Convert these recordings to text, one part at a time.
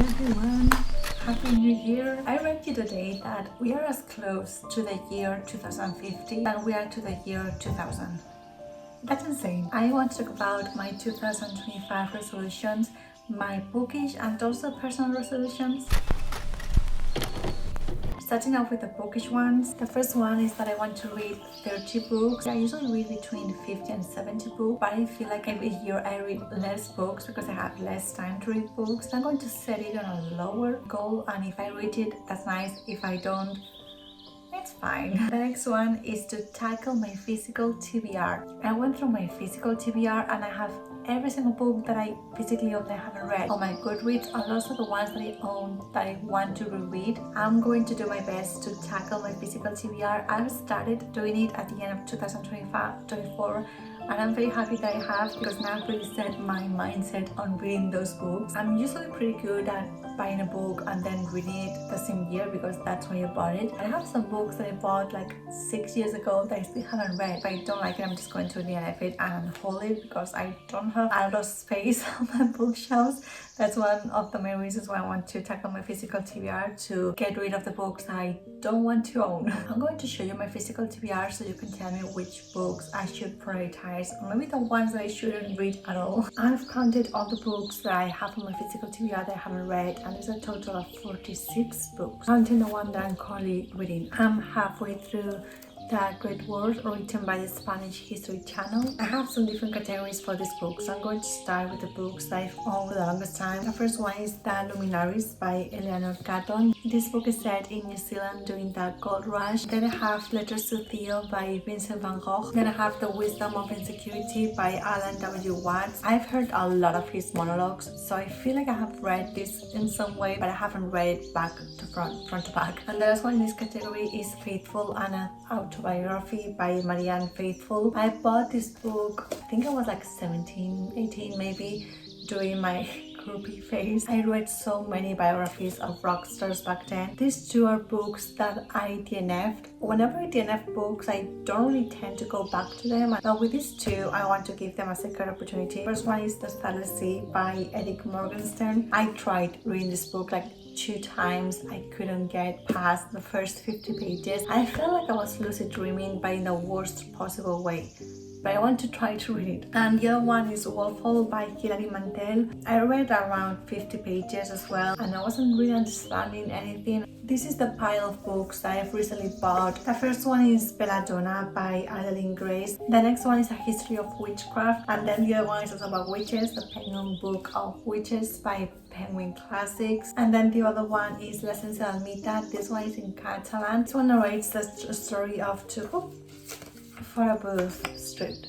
everyone, Happy New Year. I read you today that we are as close to the year 2050 than we are to the year 2000. That's insane. I want to talk about my 2025 resolutions, my bookish and also personal resolutions. Starting off with the bookish ones, the first one is that I want to read 30 books. I usually read between 50 and 70 books, but I feel like every year I read less books because I have less time to read books. So I'm going to set it on a lower goal, and if I read it, that's nice. If I don't, it's fine. The next one is to tackle my physical TBR. I went through my physical TBR and I have every single book that I physically own that I haven't read on my Goodreads, and also the ones that I own that I want to reread. I'm going to do my best to tackle my physical TBR. I've started doing it at the end of 2024, and I'm very happy that I have, because now I've really set my mindset on reading those books. I'm usually pretty good at buying a book and then reading it the same year because that's when you bought it. I have some books that I bought like 6 years ago that I still haven't read. If I don't like it, I'm just going to DNF it and hold it because I don't have a lot of space on my bookshelves. That's one of the main reasons why I want to tackle my physical TBR, to get rid of the books I don't want to own. I'm going to show you my physical TBR so you can tell me which books I should prioritize, or maybe the ones that I shouldn't read at all. I've counted all the books that I have on my physical TBR that I haven't read, and there's a total of 46 books, counting the one that I'm currently reading. I'm halfway through The Great Wars, written by the Spanish History Channel. I have some different categories for these books. I'm going to start with the books that I've owned for the longest time. The first one is The Luminaries by Eleanor Catton. This book is set in New Zealand during the gold rush. Then I have Letters to Theo by Vincent van Gogh. Then I have The Wisdom of Insecurity by Alan W. Watts. I've heard a lot of his monologues, so I feel like I have read this in some way, but I haven't read it back to front to back. And the last one in this category is Faithful, an autobiography by Marianne Faithfull. I bought this book, I think I was like 17, 18 maybe, during my groupie phase. I read so many biographies of rock stars back then. These two are books that I DNF'd. Whenever I DNF books, I don't really tend to go back to them, but with these two, I want to give them a second opportunity. First one is The Starless Sea by Eric Morgenstern. I tried reading this book like 2 times. I couldn't get past the first 50 pages. I felt like I was lucid dreaming, but in the worst possible way. But I want to try to read it. And the other one is Wolf Hall by Hilary Mantel. I read around 50 pages as well, and I wasn't really understanding anything. This is the pile of books that I've recently bought. The first one is Belladonna by Adeline Grace. The next one is A History of Witchcraft, and then the other one is also about witches, the Penguin Book of Witches by Penguin Classics. And then the other one is La Sense Almita. This one is in Catalan. This one narrates the story of Forabooth Street.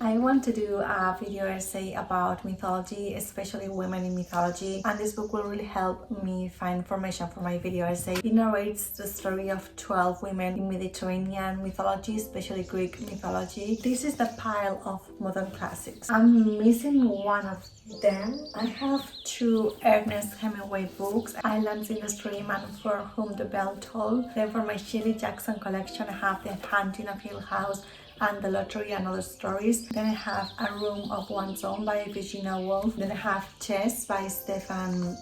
I want to do a video essay about mythology, especially women in mythology, and this book will really help me find information for my video essay. It narrates the story of 12 women in Mediterranean mythology, especially Greek mythology. This is the pile of modern classics. I'm missing one of them. I have 2 Ernest Hemingway books, Islands in the Stream and For Whom the Bell Tolled. Then for my Shirley Jackson collection, I have The Haunting of Hill House and The Lottery and Other Stories. Then I have A Room of One's Own by Virginia Woolf. Then I have Chess by Stefan,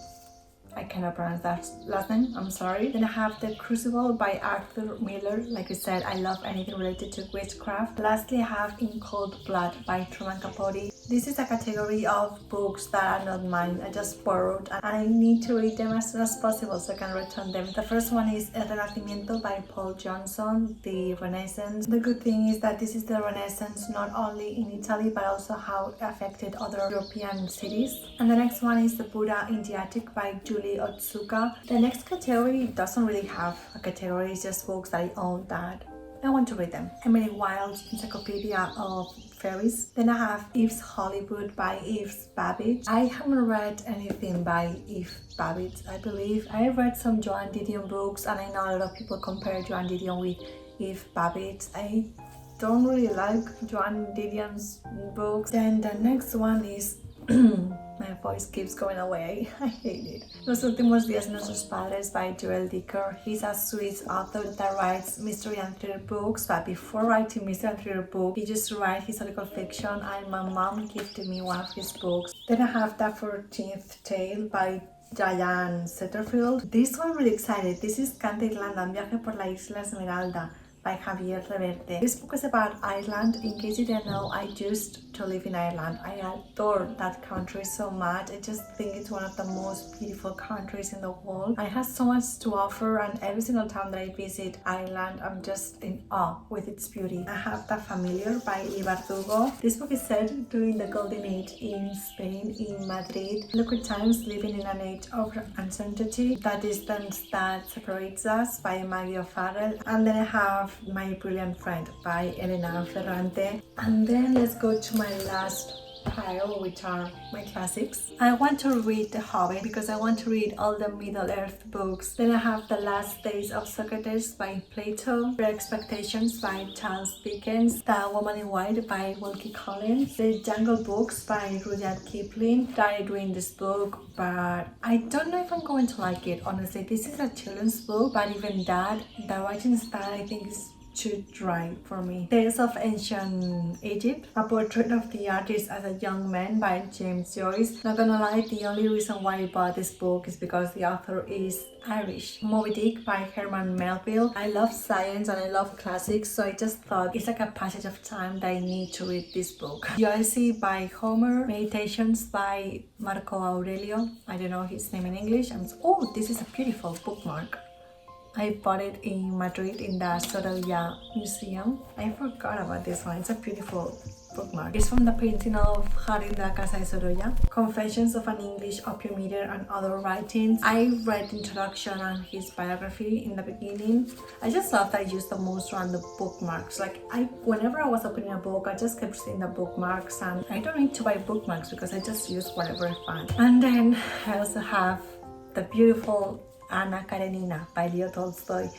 I cannot pronounce that last name, I'm sorry. Then I have The Crucible by Arthur Miller. Like I said, I love anything related to witchcraft. Lastly, I have In Cold Blood by Truman Capote. This is a category of books that are not mine. I just borrowed, and I need to read them as soon as possible so I can return them. The first one is El Renacimiento by Paul Johnson, the Renaissance. The good thing is that this is the Renaissance not only in Italy, but also how it affected other European cities. And the next one is The Buddha in the Attic by Julie Otsuka. The next category doesn't really have a category, it's just books that I own that I want to read them. Emily Wilde's Encyclopedia of Fairies. Then I have Eve's Hollywood by Eve Babbitt. I haven't read anything by Eve Babbitt, I believe. I read some Joan Didion books, and I know a lot of people compare Joan Didion with Eve Babbitt. I don't really like Joan Didion's books. Then the next one is my voice keeps going away. I hate it. Los Últimos Días de Nuestros Padres by Joel Dicker. He's a Swiss author that writes mystery and thriller books, but before writing mystery and thriller book, he just writes historical fiction, and my mom gifted me one of his books. Then I have The 14th Tale by Diane Setterfield. This one I'm really excited. This is Canta Irlanda, Un viaje por la isla Esmeralda by Javier Reverte. This book is about Ireland. In case you didn't know, I used to live in Ireland. I adore that country so much. I just think it's one of the most beautiful countries in the world. It has so much to offer, and every single time that I visit Ireland, I'm just in awe with its beauty. I have The Familiar by Lee Bardugo. This book is set during the Golden Age in Spain, in Madrid. Liquid times, living in an age of uncertainty. The Distance That Separates Us by Maggie O'Farrell. And then I have My Brilliant Friend by Elena Ferrante. And then let's go to my last pile, which are my classics. I want to read The Hobbit because I want to read all the Middle-earth books. Then I have The Last Days of Socrates by Plato, Fair Expectations by Charles Dickens, The Woman in White by Wilkie Collins, The Jungle Books by Rudyard Kipling. Started reading this book, but I don't know if I'm going to like it. Honestly, this is a children's book, but even that, the writing style I think is too dry for me. Tales of Ancient Egypt, A Portrait of the Artist as a Young Man by James Joyce. Not gonna lie, the only reason why I bought this book is because the author is Irish. Moby Dick by Herman Melville. I love science and I love classics, so I just thought it's like a passage of time that I need to read this book. The Odyssey by Homer. Meditations by Marco Aurelio. I don't know his name in English. Oh, this is a beautiful bookmark. I bought it in Madrid in the Sorolla Museum. I forgot about this one. It's a beautiful bookmark. It's from the painting of Harry de la Casa de Sorolla. Confessions of an English Opium Eater and Other Writings. I read the introduction and his biography in the beginning. I just love that I used the most random bookmarks. Whenever I was opening a book, I just kept seeing the bookmarks, and I don't need to buy bookmarks because I just use whatever I find. And then I also have the beautiful Anna Karenina by Leo Tolstoy.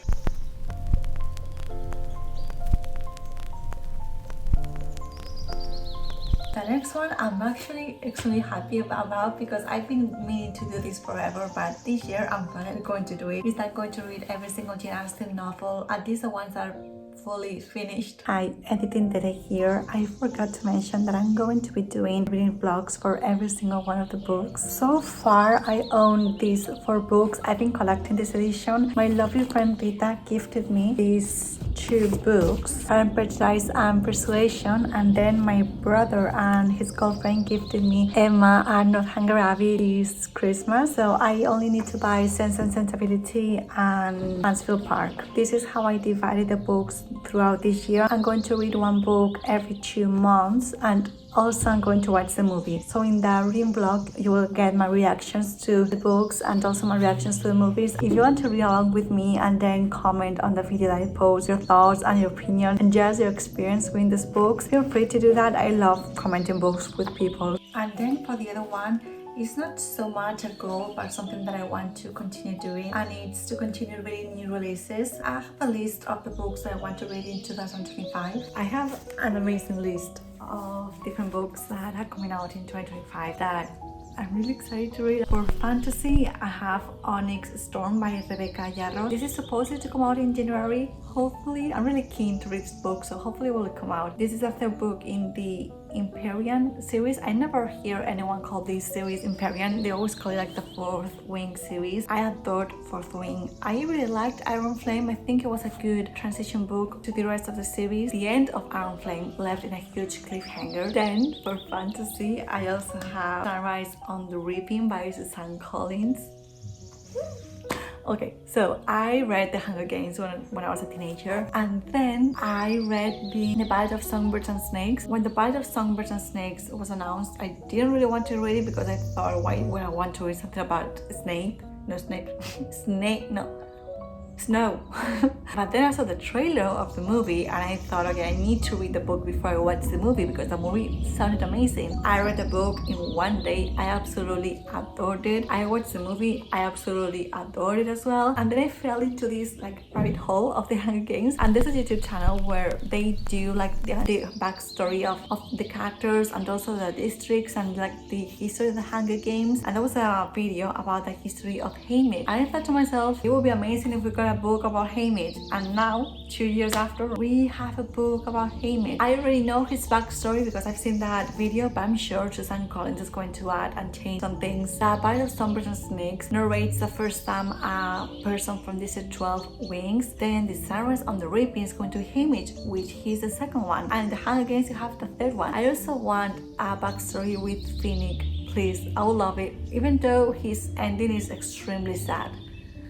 The next one I'm actually extremely happy about because I've been meaning to do this forever, but this year I'm finally going to do it. Is I'm going to read every single Jane Austen novel, at least the ones that are fully finished. Hi, editing today here. I forgot to mention that I'm going to be doing reading vlogs for every single one of the books. So far, I own these 4 books. I've been collecting this edition. My lovely friend Rita gifted me these 2 books, Pride and Prejudice and Persuasion, and then my brother and his girlfriend gifted me Emma and Northanger Abbey this Christmas. So I only need to buy Sense and Sensibility and Mansfield Park. This is how I divided the books throughout this year. I'm going to read 1 book every 2 months, and also I'm going to watch the movie. So in the reading vlog, you will get my reactions to the books and also my reactions to the movies. If you want to read along with me and then comment on the video that I post, your thoughts and your opinion and just your experience reading these books, feel free to do that. I love commenting books with people. And then for the other one, it's not so much a goal, but something that I want to continue doing, and it's to continue reading new releases. I have a list of the books that I want to read in 2025. I have an amazing list of different books that are coming out in 2025 that I'm really excited to read. For fantasy, I have Onyx Storm by Rebecca Yarros. This is supposed to come out in January. Hopefully, I'm really keen to read this book, so hopefully it will come out. This is the 3rd book in the Empyrean series. I never hear anyone call this series Empyrean. They always call it like the 4th Wing series. I adored 4th Wing. I really liked Iron Flame. I think it was a good transition book to the rest of the series. The end of Iron Flame left in a huge cliffhanger. Then for fantasy, I also have Sunrise on the Reaping by Suzanne Collins. Okay, so I read The Hunger Games when I was a teenager, and then I read The Ballad of Songbirds and Snakes. When The Ballad of Songbirds and Snakes was announced, I didn't really want to read it because I thought, why would I want to read something about snow? But then I saw the trailer of the movie and I thought, okay, I need to read the book before I watch the movie because the movie sounded amazing. I read the book in 1 day. I absolutely adored it. I watched the movie. I absolutely adored it as well. And then I fell into this rabbit hole of the Hunger Games, and there's a YouTube channel where they do the backstory of the characters and also the districts and the history of the Hunger Games. And there was a video about the history of Haymitch, and I thought to myself, it would be amazing if we could got a book about Haymitch, and now 2 years after we have a book about Haymitch. I already know his backstory because I've seen that video, but I'm sure Suzanne Collins is going to add and change some things. The Bite of Songbirds and Snakes narrates the first time a person from District 12 Wings, then the Sirens on the Reaping is going to Haymitch, which he's the second one, and in the Hunger Games you have the third one. I also want a backstory with Finnick. Please, I will love it, even though his ending is extremely sad.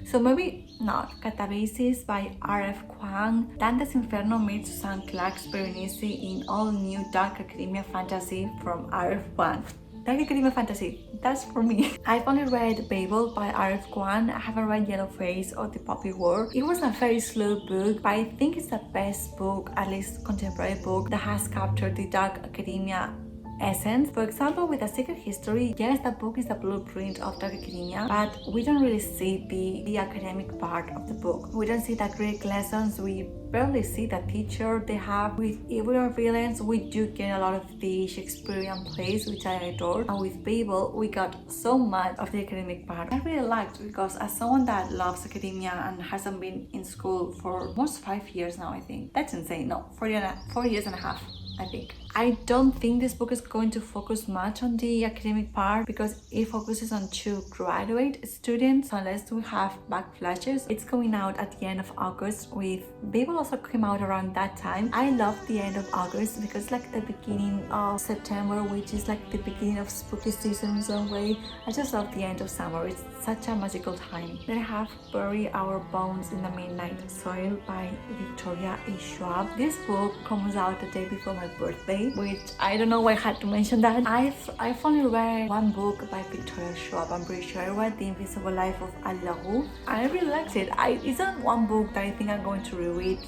So maybe not. Catabasis by R.F. Kuang. Dante's Inferno meets Susan Clark's Berenice in all-new Dark Academia fantasy from R.F. Kuang. Dark Academia fantasy, that's for me. I've only read Babel by R.F. Kuang. I haven't read Yellowface or The Poppy War. It was a very slow book, but I think it's the best book, at least contemporary book, that has captured the Dark Academia essence. For example, with A Secret History, yes, the book is the blueprint of Dark Academia, but we don't really see the academic part of the book. We don't see the Greek lessons, we barely see the teacher they have. With Evil or Villains, we do get a lot of the Shakespearean plays, which I adore, and with Babel, we got so much of the academic part. I really liked, because as someone that loves academia and hasn't been in school for almost 5 years now, I think. That's insane. No, 4 years and a half. I think. I don't think this book is going to focus much on the academic part because it focuses on 2 graduate students, unless we have backflashes. It's coming out at the end of August. With Babel also came out around that time. I love the end of August because it's like the beginning of September, which is like the beginning of spooky season in some way. I just love the end of summer. It's such a magical time. Then I have Bury Our Bones in the Midnight Soil by Victoria A. Schwab. This book comes out the day before my birthday, which I don't know why I had to mention that. I've only read one book by Victoria Schwab. I'm pretty sure I read The Invisible Life of Ali LaRue. I really liked it. It's not one book that I think I'm going to reread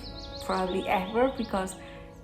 probably ever because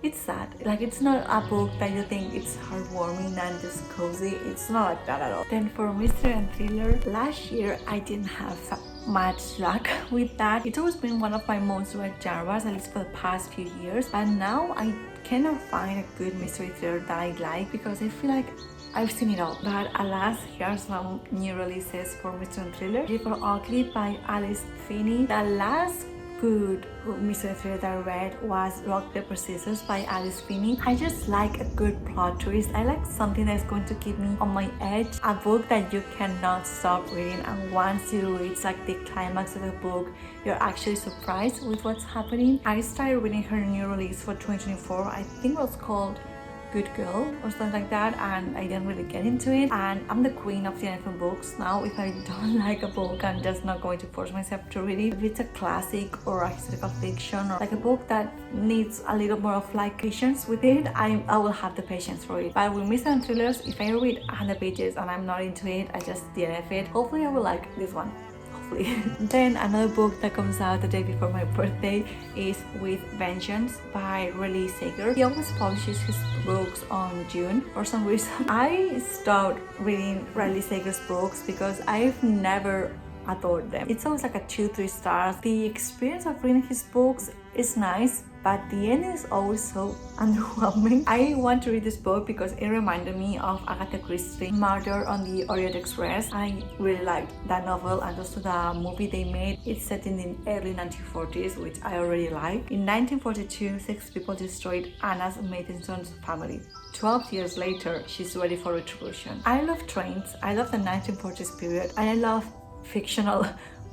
it's sad. Like, it's not a book that you think it's heartwarming and just cozy. It's not like that at all. Then for mystery and thriller, last year I didn't have much luck with that. It's always been one of my most read genres, at least for the past few years, but now I cannot find a good mystery thriller that I like because I feel like I've seen it all. But alas, here are some new releases for mystery and thriller. River Ugly by Alice Finney. The last good mystery thriller that I read was Rock, Paper, Scissors by Alice Finney. I just like a good plot twist. I like something that's going to keep me on my edge. A book that you cannot stop reading, and once you reach like the climax of the book, you're actually surprised with what's happening. I started reading her new release for 2024. I think it was called Good Girl or something like that, and I didn't really get into it. And I'm the queen of the elephant books now. If I don't like a book, I'm just not going to force myself to read it. If it's a classic or a historical fiction or like a book that needs a little more of like patience with it, I will have the patience for it. But with mystery and thrillers, if I read 100 pages and I'm not into it, I just DNF it. Hopefully I will like this one. Then another book that comes out the day before my birthday is With Vengeance by Riley Sager. He always publishes his books on June for some reason. I stopped reading Riley Sager's books because I've never adored them. It's always like a 2-3 stars. The experience of reading his books is nice, but the end is always so underwhelming. I want to read this book because it reminded me of Agatha Christie, Murder on the Orient Express. I really liked that novel and also the movie they made. It's set in the early 1940s, which I already like. In 1942, 6 people destroyed Anna Mathieson's family. 12 years later, she's ready for retribution. I love trains. I love the 1940s period, and I love fictional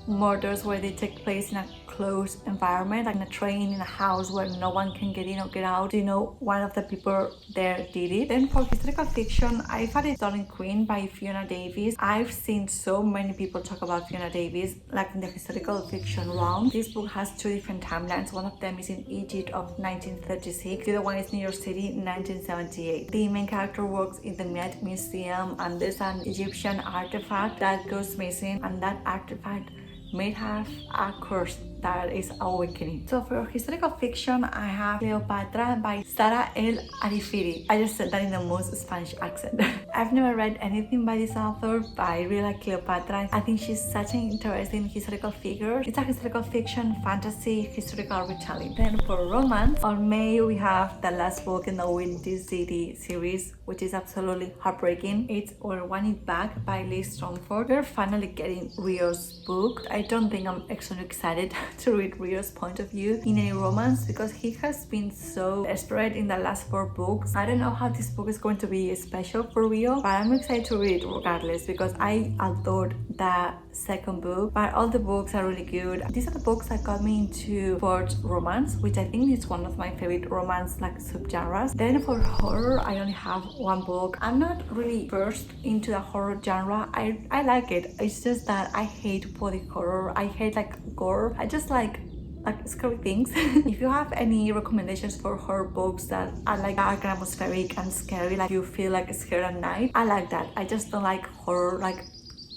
murders where they take place in a closed environment, like in a train, in a house where no one can get in or get out. You know, one of the people there did it. Then for historical fiction, I've had it Darling Queen by Fiona Davis. I've seen so many people talk about Fiona Davis, like in the historical fiction realm. This book has 2 different timelines. One of them is in Egypt of 1936. The other one is New York City, 1978. The main character works in the Met Museum, and there's an Egyptian artifact that goes missing, and that artifact may have a curse that is awakening. So for historical fiction, I have Cleopatra by Sara El Arifiri. I just said that in the most Spanish accent. I've never read anything by this author, but I really like Cleopatra. I think she's such an interesting historical figure. It's a historical fiction, fantasy, historical retelling. Then for romance, on May we have the last book in the Windy City series, which is absolutely heartbreaking. It's Or Want It Back by Liz Stromford. We're finally getting Rio's book. I don't think I'm actually excited to read Rio's point of view in any romance because he has been so desperate in the last 4 books. I don't know how this book is going to be special for Rio, but I'm excited to read it regardless because I adored the second book. But all the books are really good. These are the books that got me into sports romance, which I think is one of my favorite romance like subgenres. Then for horror, I only have 1 book. I'm not really versed into the horror genre. I like it. It's just that I hate body horror. I hate like gore. I just like scary things. If you have any recommendations for horror books that are like dark and atmospheric and scary, like you feel like scared at night, I like that. I just don't like horror, like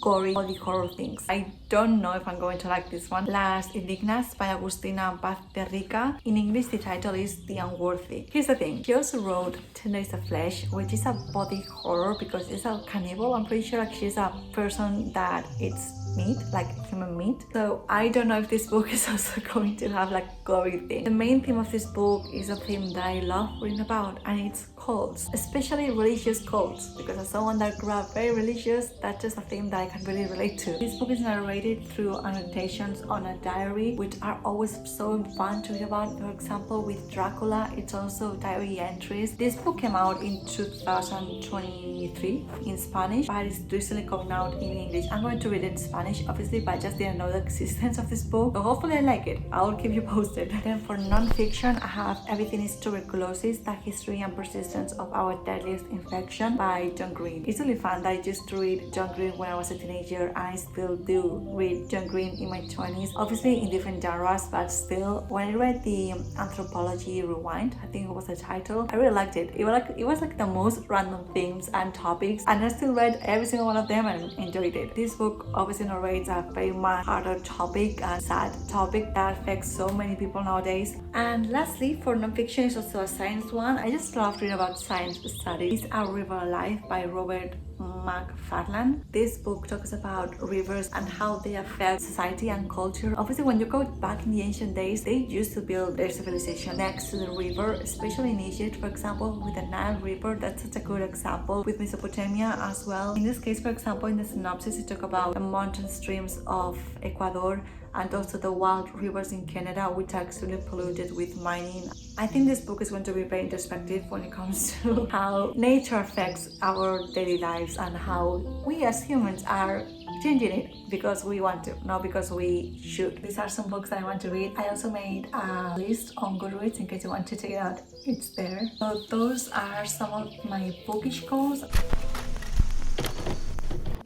gory body horror things. I don't know if I'm going to like this one. Las Indignas by Agustina Paz de Rica. In English, the title is The Unworthy. Here's the thing. She also wrote 10 Days of Flesh, which is a body horror because it's a cannibal. I'm pretty sure like she's a person that eats meat, like human meat. So I don't know if this book is also going to have like gory thing. The main theme of this book is a theme that I love reading about, and it's cults, especially religious cults, because as someone that grew up very religious, that's just a theme that I can really relate to. This book is narrated through annotations on a diary, which are always so fun to read about. For example, with Dracula, it's also diary entries. This book came out in 2023 in Spanish, but it's recently coming out in English. I'm going to read it in Spanish, obviously, but I just didn't know the existence of this book. So hopefully I like it. I'll keep you posted. Then for non-fiction, I have Everything is Tuberculosis, The History and Persistence of Our Deadliest Infection by John Green. It's really fun that I used to read John Green when I was a teenager, and I still do read John Green in my 20s, obviously in different genres, but still. When I read the Anthropology Rewind, I think it was the title, I really liked it. It was like the most random themes and topics, and I still read every single one of them and enjoyed it. This book obviously narrates a very much harder topic and sad topic that affects so many people nowadays. And lastly, for non-fiction is also a science one. I just love reading about science studies. A River Alive by Robert McFarlane. This book talks about rivers and how they affect society and culture. Obviously, when you go back in the ancient days, they used to build their civilization next to the river, especially in Egypt, for example, with the Nile River. That's such a good example. With Mesopotamia as well. In this case, for example, in the synopsis, it talks about the mountain streams of Ecuador and also the wild rivers in Canada, which are extremely polluted with mining. I think this book is going to be very introspective when it comes to how nature affects our daily lives and how we as humans are changing it because we want to, not because we should. These are some books that I want to read. I also made a list on Goodreads in case you want to check it out. It's there. So those are some of my bookish goals.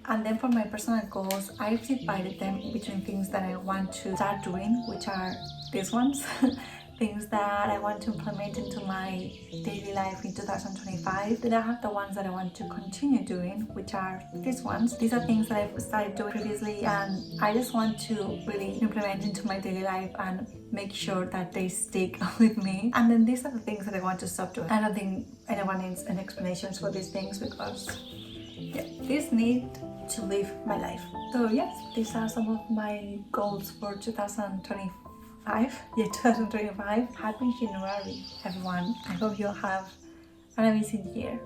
And then for my personal goals, I've divided them between things that I want to start doing, which are these ones, things that I want to implement into my daily life in 2025. Then I have the ones that I want to continue doing, which are these ones. These are things that I've started doing previously and I just want to really implement into my daily life and make sure that they stick with me. And then these are the things that I want to stop doing. I don't think anyone needs any explanations for these things because these need to live my life. So yes, these are some of my goals for 2025. 2025. Happy January, everyone. I hope you'll have an amazing year.